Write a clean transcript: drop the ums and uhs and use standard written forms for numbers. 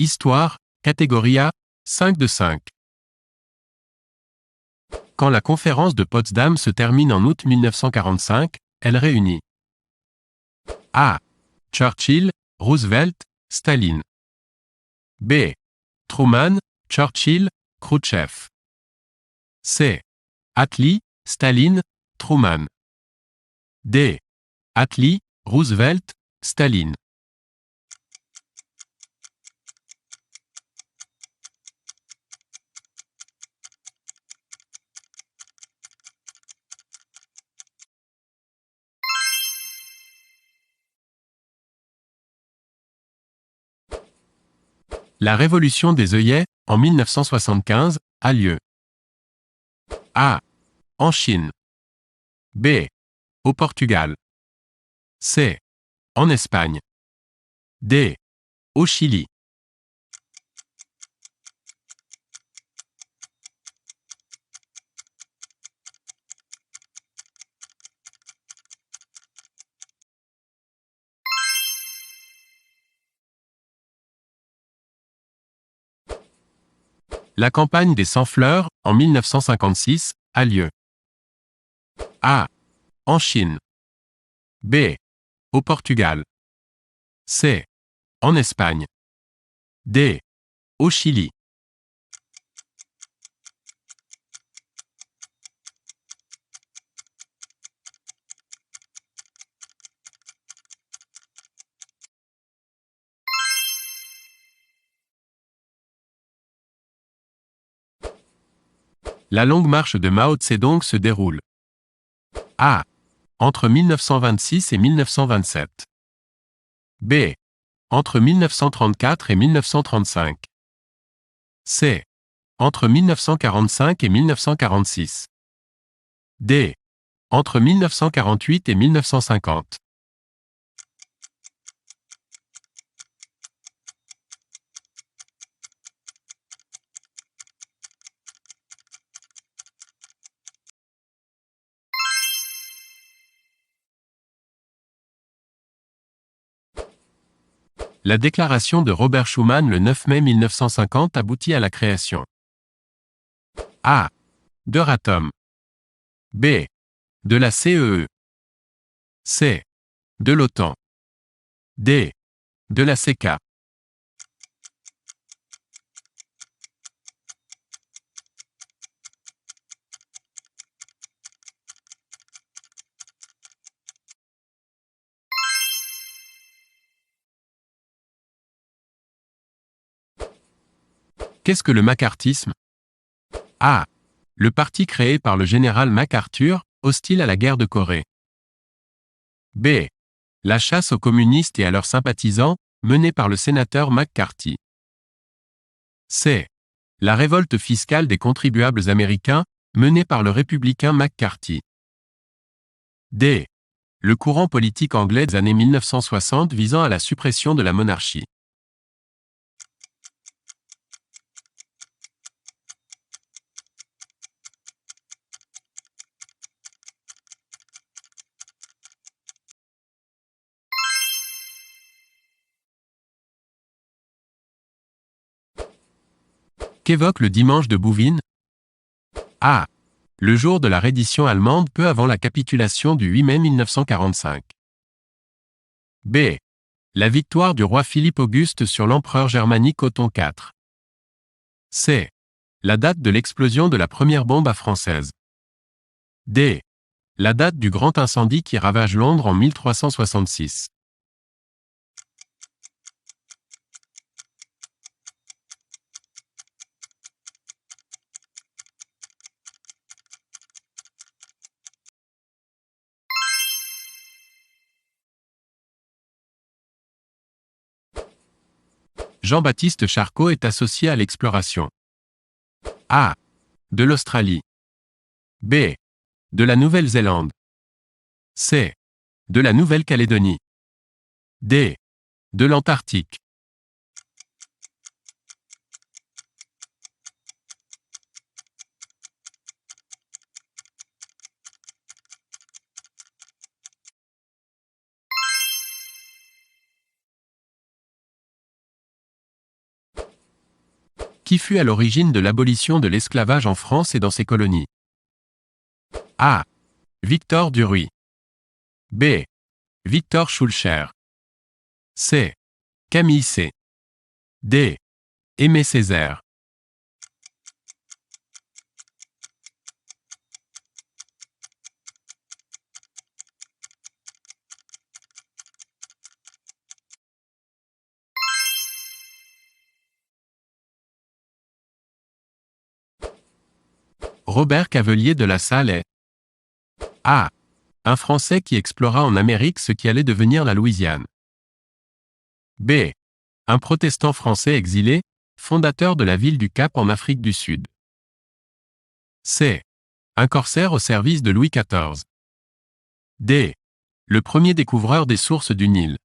Histoire, catégorie A, 5 de 5. Quand la conférence de Potsdam se termine en août 1945, elle réunit A. Churchill, Roosevelt, Staline. B. Truman, Churchill, Khrouchtchev. C. Attlee, Staline, Truman. D. Attlee, Roosevelt, Staline. La révolution des œillets, en 1975, a lieu. A. En Chine. B. Au Portugal. C. En Espagne. D. Au Chili. La campagne des 100 fleurs, en 1956, a lieu. A. En Chine. B. Au Portugal. C. En Espagne. D. Au Chili. La longue marche de Mao Tse-dong se déroule. A. Entre 1926 et 1927. B. Entre 1934 et 1935. C. Entre 1945 et 1946. D. Entre 1948 et 1950. La déclaration de Robert Schuman le 9 mai 1950 aboutit à la création. A. d'Euratom. B. de la CEE. C. de l'OTAN. D. de la CECA. Qu'est-ce que le macartisme? A. Le parti créé par le général MacArthur, hostile à la guerre de Corée. B. La chasse aux communistes et à leurs sympathisants, menée par le sénateur McCarthy. C. La révolte fiscale des contribuables américains, menée par le républicain McCarthy. D. Le courant politique anglais des années 1960 visant à la suppression de la monarchie. Qu'évoque le dimanche de Bouvines? A. Le jour de la reddition allemande peu avant la capitulation du 8 mai 1945. B. La victoire du roi Philippe Auguste sur l'empereur germanique Othon IV. C. La date de l'explosion de la première bombe à française. D. La date du grand incendie qui ravage Londres en 1366. Jean-Baptiste Charcot est associé à l'exploration. A. De l'Australie. B. De la Nouvelle-Zélande. C. De la Nouvelle-Calédonie. D. De l'Antarctique. Qui fut à l'origine de l'abolition de l'esclavage en France et dans ses colonies? A. Victor Duruy. B. Victor Schœlcher. C. Camille C. D. Aimé Césaire. Robert Cavelier de La Salle est A. Un Français qui explora en Amérique ce qui allait devenir la Louisiane. B. Un protestant français exilé, fondateur de la ville du Cap en Afrique du Sud. C. Un corsaire au service de Louis XIV. D. Le premier découvreur des sources du Nil.